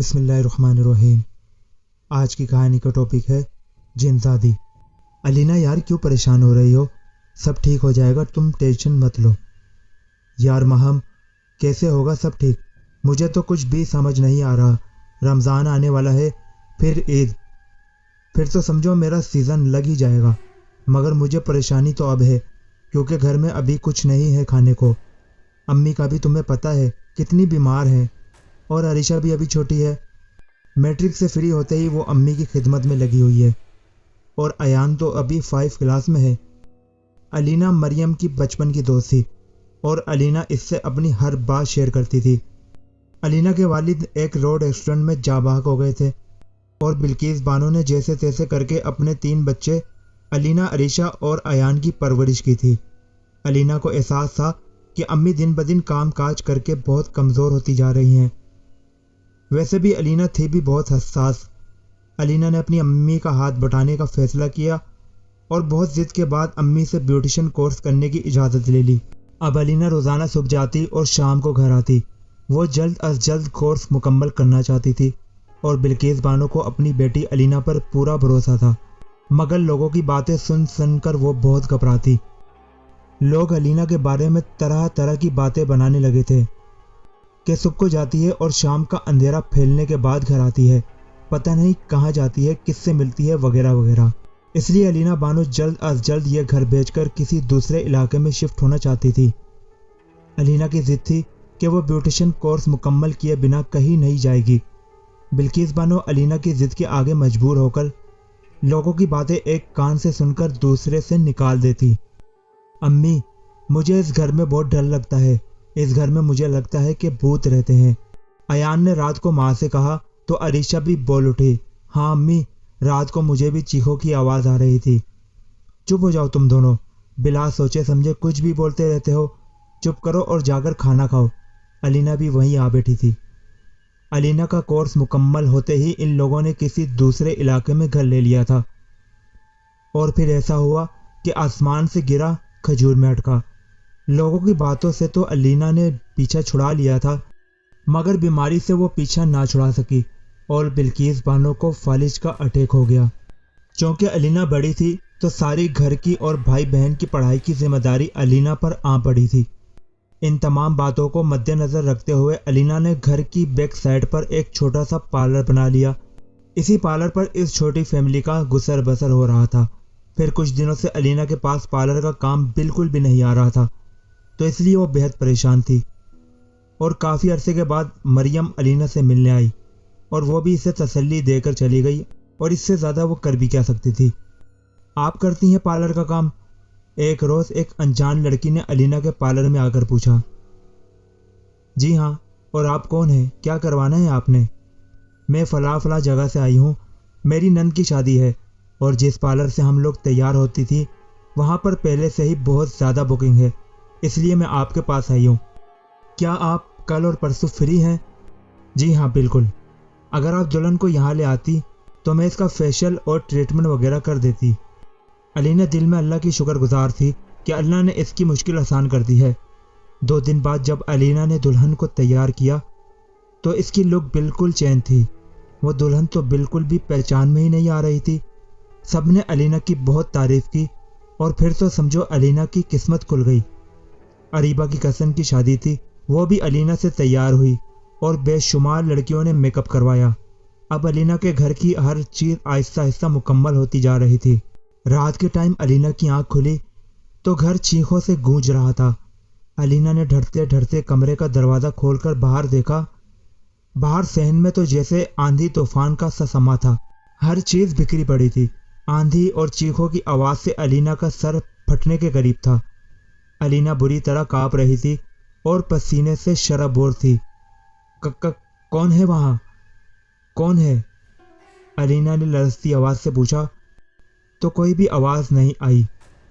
بسم اللہ الرحمن الرحیم۔ آج کی کہانی کا ٹاپک ہے جنزادی۔ علینا یار کیوں پریشان ہو رہی ہو؟ سب ٹھیک ہو جائے گا، تم ٹینشن مت لو۔ یار مہم کیسے ہوگا سب ٹھیک؟ مجھے تو کچھ بھی سمجھ نہیں آ رہا۔ رمضان آنے والا ہے، پھر عید، پھر تو سمجھو میرا سیزن لگ ہی جائے گا۔ مگر مجھے پریشانی تو اب ہے کیونکہ گھر میں ابھی کچھ نہیں ہے کھانے کو۔ امی کا بھی تمہیں پتہ ہے کتنی بیمار ہے، اور عریشہ بھی ابھی چھوٹی ہے۔ میٹرک سے فری ہوتے ہی وہ امی کی خدمت میں لگی ہوئی ہے، اور ایان تو ابھی 5 کلاس میں ہے۔ علینا مریم کی بچپن کی دوست تھی، اور علینا اس سے اپنی ہر بات شیئر کرتی تھی۔ علینا کے والد ایک روڈ ایکسیڈنٹ میں جاں بحق ہو گئے تھے، اور بلقیس بانو نے جیسے تیسے کر کے اپنے 3 بچے علینا، عریشہ اور ایان کی پرورش کی تھی۔ علینا کو احساس تھا کہ امی دن بدن کام کاج کر کے بہت کمزور ہوتی جا رہی ہیں۔ ویسے بھی علینا تھی بھی بہت حساس۔ علینا نے اپنی امی کا ہاتھ بٹانے کا فیصلہ کیا، اور بہت ضد کے بعد امی سے بیوٹیشن کورس کرنے کی اجازت لے لی۔ اب علینا روزانہ صبح جاتی اور شام کو گھر آتی۔ وہ جلد از جلد کورس مکمل کرنا چاہتی تھی، اور بلقیس بانو کو اپنی بیٹی علینا پر پورا بھروسہ تھا۔ مگر لوگوں کی باتیں سن کر وہ بہت گھبراتی۔ لوگ علینا کے بارے میں طرح طرح کی باتیں بنانے لگے تھے کہ صبح کو جاتی ہے اور شام کا اندھیرا پھیلنے کے بعد گھر آتی ہے، پتہ نہیں کہاں جاتی ہے، کس سے ملتی ہے، وغیرہ وغیرہ۔ اس لیے علینا بانو جلد از جلد یہ گھر بیچ کر کسی دوسرے علاقے میں شفٹ ہونا چاہتی تھی۔ علینا کی ضد تھی کہ وہ بیوٹیشن کورس مکمل کیے بنا کہیں نہیں جائے گی۔ بلقیس بانو علینا کی ضد کے آگے مجبور ہو کر لوگوں کی باتیں ایک کان سے سن کر دوسرے سے نکال دیتی۔ امی، مجھے اس گھر میں بہت ڈر لگتا ہے، اس گھر میں مجھے لگتا ہے کہ بھوت رہتے ہیں۔ ایان نے رات کو ماں سے کہا تو عریشہ بھی بول اٹھی، ہاں امی، رات کو مجھے بھی چیخوں کی آواز آ رہی تھی۔ چپ ہو جاؤ تم دونوں، بلا سوچے سمجھے کچھ بھی بولتے رہتے ہو، چپ کرو اور جا کر کھانا کھاؤ۔ علینا بھی وہیں آ بیٹھی تھی۔ علینا کا کورس مکمل ہوتے ہی ان لوگوں نے کسی دوسرے علاقے میں گھر لے لیا تھا، اور پھر ایسا ہوا کہ آسمان سے گرا کھجور میں اٹکا۔ لوگوں کی باتوں سے تو علینا نے پیچھا چھڑا لیا تھا، مگر بیماری سے وہ پیچھا نہ چھڑا سکی، اور بلقیس بانو کو فالج کا اٹیک ہو گیا۔ چونکہ علینا بڑی تھی تو ساری گھر کی اور بھائی بہن کی پڑھائی کی ذمہ داری علینا پر آ پڑی تھی۔ ان تمام باتوں کو مد نظر رکھتے ہوئے علینا نے گھر کی بیک سائڈ پر ایک چھوٹا سا پارلر بنا لیا۔ اسی پارلر پر اس چھوٹی فیملی کا گزر بسر ہو رہا تھا۔ پھر کچھ دنوں سے علینا کے پاس پارلر کا کام بالکل بھی نہیں آ رہا تھا، تو اس لیے وہ بہت پریشان تھی۔ اور کافی عرصے کے بعد مریم علینا سے ملنے آئی، اور وہ بھی اسے تسلی دے کر چلی گئی، اور اس سے زیادہ وہ کر بھی کیا سکتی تھی۔ آپ کرتی ہیں پارلر کا کام؟ ایک روز ایک انجان لڑکی نے علینا کے پارلر میں آ کر پوچھا۔ جی ہاں، اور آپ کون ہیں؟ کیا کروانا ہے آپ نے؟ میں فلاں جگہ سے آئی ہوں، میری نند کی شادی ہے، اور جس پارلر سے ہم لوگ تیار ہوتی تھی وہاں پر پہلے سے ہی بہت زیادہ بکنگ ہے، اس لیے میں آپ کے پاس آئی ہوں۔ کیا آپ کل اور پرسوں فری ہیں؟ جی ہاں بالکل، اگر آپ دلہن کو یہاں لے آتی تو میں اس کا فیشل اور ٹریٹمنٹ وغیرہ کر دیتی۔ علینا دل میں اللہ کی شکر گزار تھی کہ اللہ نے اس کی مشکل آسان کر دی ہے۔ 2 دن بعد جب علینا نے دلہن کو تیار کیا تو اس کی لک بالکل چینج تھی۔ وہ دلہن تو بالکل بھی پہچان میں ہی نہیں آ رہی تھی۔ سب نے علینا کی بہت تعریف کی، اور پھر تو سمجھو علینا کی قسمت کھل گئی۔ اریبہ کی کزن کی شادی تھی، وہ بھی علینا سے تیار ہوئی، اور بے شمار لڑکیوں نے میک اپ کروایا۔ اب علینا کے گھر کی ہر چیز آہستہ آہستہ مکمل ہوتی جا رہی تھی۔ رات کے ٹائم علینا کی آنکھ کھلی تو گھر چیخوں سے گونج رہا تھا۔ علینا نے ڈرتے ڈرتے کمرے کا دروازہ کھول کر باہر دیکھا۔ باہر صحن میں تو جیسے آندھی طوفان کا سا سما تھا، ہر چیز بکھری پڑی تھی۔ آندھی اور چیخوں کی آواز سے علینا کا سر پھٹنے کے قریب تھا۔ علینا بری طرح کانپ رہی تھی اور پسینے سے شرابور تھی۔ کون ہے وہاں؟ کون ہے؟ علینا نے لرزتی آواز سے پوچھا، تو کوئی بھی آواز نہیں آئی،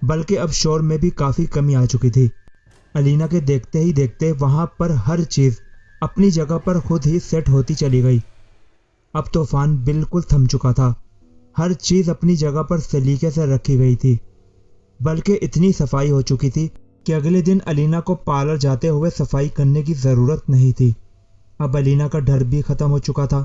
بلکہ اب شور میں بھی کافی کمی آ چکی تھی۔ علینا کے دیکھتے ہی دیکھتے وہاں پر ہر چیز اپنی جگہ پر خود ہی سیٹ ہوتی چلی گئی۔ اب طوفان بالکل تھم چکا تھا، ہر چیز اپنی جگہ پر سلیقے سے رکھی گئی تھی، بلکہ اتنی صفائی ہو چکی تھی کہ اگلے دن علینا کو پارلر جاتے ہوئے صفائی کرنے کی ضرورت نہیں تھی۔ اب علینا کا ڈر بھی ختم ہو چکا تھا،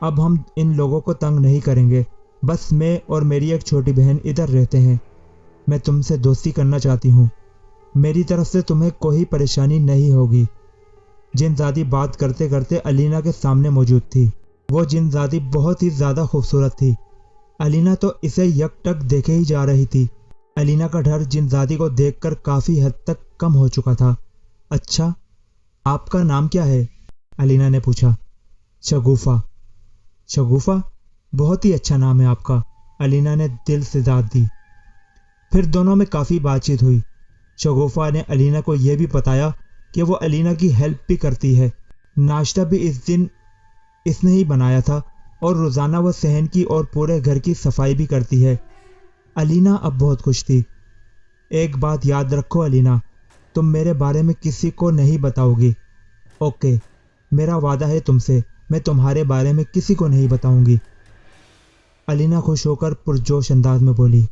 اب ہم ان لوگوں کو تنگ نہیں کریں گے، بس میں اور میری ایک چھوٹی بہن ادھر رہتے ہیں۔ میں تم سے دوستی کرنا چاہتی ہوں، میری طرف سے تمہیں کوئی پریشانی نہیں ہوگی۔ جن زادی بات کرتے کرتے علینا کے سامنے موجود تھی۔ وہ جن زادی بہت ہی زیادہ خوبصورت تھی۔ علینا تو اسے یک ٹک دیکھے ہی جا رہی تھی۔ علینا کا ڈر جن زادی کو دیکھ کر کافی حد تک کم ہو چکا تھا۔ اچھا، آپ کا نام کیا ہے؟ علینا نے پوچھا۔ شگوفہ۔ شگوفہ؟ بہت ہی اچھا نام ہے آپ کا، علینا نے دل سے داد دی۔ پھر دونوں میں کافی بات چیت ہوئی۔ شگوفہ نے علینا کو یہ بھی بتایا کہ وہ علینا کی ہیلپ بھی کرتی ہے۔ ناشتہ بھی اس دن اس نے ہی بنایا تھا اور روزانہ وہ صحن کی اور پورے گھر کی صفائی بھی کرتی ہے۔ علینا اب بہت خوش تھی۔ ایک بات یاد رکھو علینا، تم میرے بارے میں کسی کو نہیں بتاؤ گی، اوکے؟ میرا وعدہ ہے تم سے، میں تمہارے بارے میں کسی کو نہیں بتاؤں گی۔ علینا خوش ہو کر پرجوش انداز میں بولی۔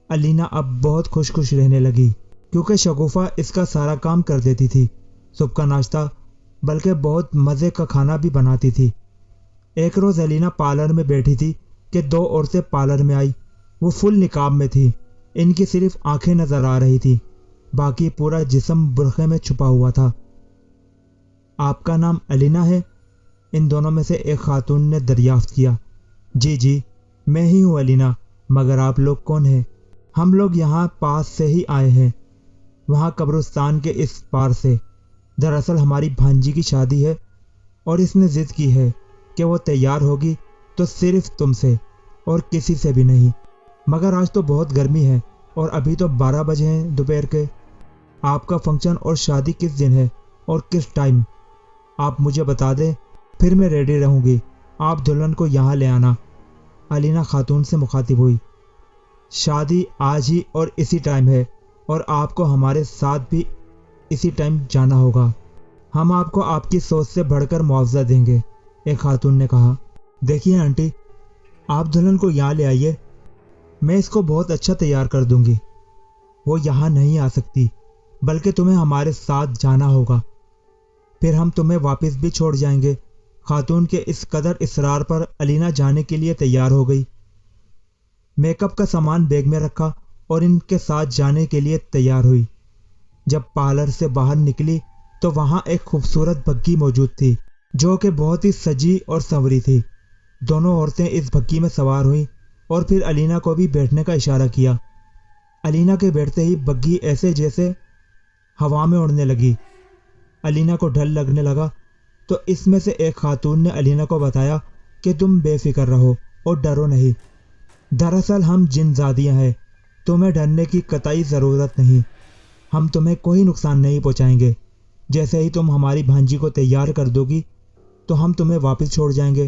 علینا اب بہت خوش رہنے لگی کیونکہ شگوفہ اس کا سارا کام کر دیتی تھی، صبح کا ناشتہ، بلکہ بہت مزے کا کھانا بھی بناتی تھی۔ ایک روز علینا پارلر میں بیٹھی تھی کہ دو عورتیں پارلر میں آئی۔ وہ فل نقاب میں تھی، ان کی صرف آنکھیں نظر آ رہی تھی، باقی پورا جسم برقعے میں چھپا ہوا تھا۔ آپ کا نام علینا ہے؟ ان دونوں میں سے ایک خاتون نے دریافت کیا۔ جی جی، میں ہی ہوں علینا، مگر آپ لوگ کون ہیں؟ ہم لوگ یہاں پاس سے ہی آئے ہیں، وہاں قبرستان کے اس پار سے۔ دراصل ہماری بھانجی کی شادی ہے اور اس نے ضد کی ہے کہ وہ تیار ہوگی تو صرف تم سے اور کسی سے بھی نہیں، مگر آج تو بہت گرمی ہے اور ابھی تو 12 بجے ہیں دوپہر کے۔ آپ کا فنکشن اور شادی کس دن ہے اور کس ٹائم؟ آپ مجھے بتا دیں، پھر میں ریڈی رہوں گی۔ آپ دلہن کو یہاں لے آنا۔ علینا خاتون سے مخاطب ہوئی۔ شادی آج ہی اور اسی ٹائم ہے اور آپ کو ہمارے ساتھ بھی اسی ٹائم جانا ہوگا۔ ہم آپ کو آپ کی سوچ سے بڑھ کر معاوضہ دیں گے، ایک خاتون نے کہا۔ دیکھیے آنٹی، آپ دلہن کو یہاں لے آئیے، میں اس کو بہت اچھا تیار کر دوں گی۔ وہ یہاں نہیں آ سکتی، بلکہ تمہیں ہمارے ساتھ جانا ہوگا، پھر ہم تمہیں واپس بھی چھوڑ جائیں گے۔ خاتون کے اس قدر اصرار پر علینا جانے کے لیے تیار ہو گئی۔ میک اپ کا سامان بیگ میں رکھا اور ان کے ساتھ جانے کے لیے تیار ہوئی۔ جب پارلر سے باہر نکلی تو وہاں ایک خوبصورت بگھی موجود تھی جو کہ بہت ہی سجی اور سنوری تھی۔ دونوں عورتیں اس بگھی میں سوار ہوئیں اور پھر علینا کو بھی بیٹھنے کا اشارہ کیا۔ علینا کے بیٹھتے ہی بگھی ایسے جیسے ہوا میں اڑنے لگی۔ علینا کو ڈر لگنے لگا تو اس میں سے ایک خاتون نے علینا کو بتایا کہ تم بے فکر رہو اور ڈرو نہیں، دراصل ہم جن زادیاں ہیں، تمہیں ڈرنے کی قطعی ضرورت نہیں، ہم تمہیں کوئی نقصان نہیں پہنچائیں گے۔ جیسے ہی تم ہماری بھانجی کو تیار کر دو گی تو ہم تمہیں واپس چھوڑ جائیں گے۔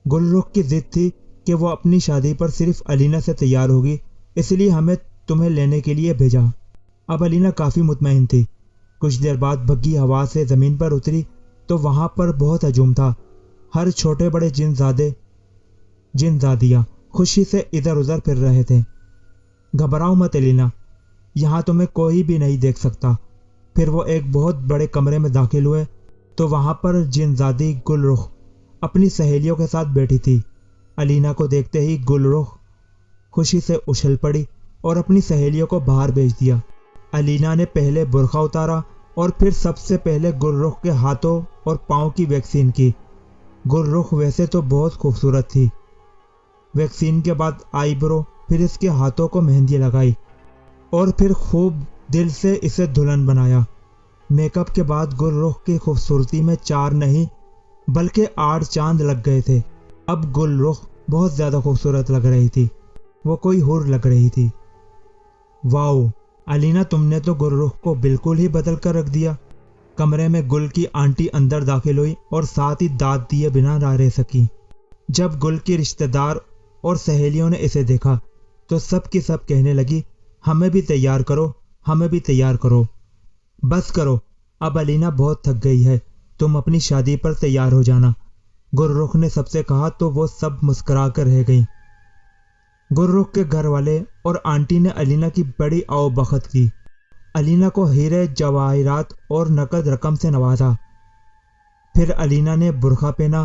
گل رخ کی ضد تھی کہ وہ اپنی شادی پر صرف علینا سے تیار ہوگی، اس لیے ہمیں تمہیں لینے کے لیے بھیجا۔ اب علینا کافی مطمئن تھی۔ کچھ دیر بعد بگھی ہوا سے زمین پر اتری تو وہاں پر بہت ہجوم تھا۔ ہر چھوٹے بڑے جن زادیاں خوشی سے ادھر ادھر پھر رہے تھے۔ گھبراؤ مت علینا، یہاں تمہیں کوئی بھی نہیں دیکھ سکتا۔ پھر وہ ایک بہت بڑے کمرے میں داخل ہوئے تو وہاں پر جن زادی گل رخ اپنی سہیلیوں کے ساتھ بیٹھی تھی۔ علینا کو دیکھتے ہی گل رخ خوشی سے اچھل پڑی اور اپنی سہیلیوں کو باہر بھیج دیا۔ علینا نے پہلے برقع اتارا اور پھر سب سے پہلے گل رخ کے ہاتھوں اور پاؤں کی ویکسین کی۔ گل رخ ویسے تو بہت خوبصورت تھی۔ ویکسین کے بعد آئی برو، پھر اس کے ہاتھوں کو مہندی لگائی اور پھر خوب دل سے اسے دلہن بنایا۔ میک اپ کے بعد گل رخ کی خوبصورتی میں 4 نہیں بلکہ 8 چاند لگ گئے تھے۔ اب گل رخ بہت زیادہ خوبصورت لگ رہی تھی، وہ کوئی حور لگ رہی تھی۔ واؤ علینا، تم نے تو گل رخ کو بالکل ہی بدل کر رکھ دیا۔ کمرے میں گل کی آنٹی اندر داخل ہوئی اور ساتھ ہی داد دیے بنا نہ رہ سکی۔ جب گل کی رشتہ دار اور سہیلیوں نے اسے دیکھا تو سب کی سب کہنے لگی، ہمیں بھی تیار کرو، ہمیں بھی تیار کرو۔ بس کرو، اب علینا بہت تھک گئی ہے، تم اپنی شادی پر تیار ہو جانا۔ گل رخ نے سب سے کہا تو وہ سب مسکرا کر رہ گئیں۔ گل رخ کے گھر والے اور آنٹی نے علینا کی بڑی آؤ بخت کی۔ علینا کو ہیرے جواہرات اور نقد رقم سے نوازا۔ پھر علینا نے برقع پہنا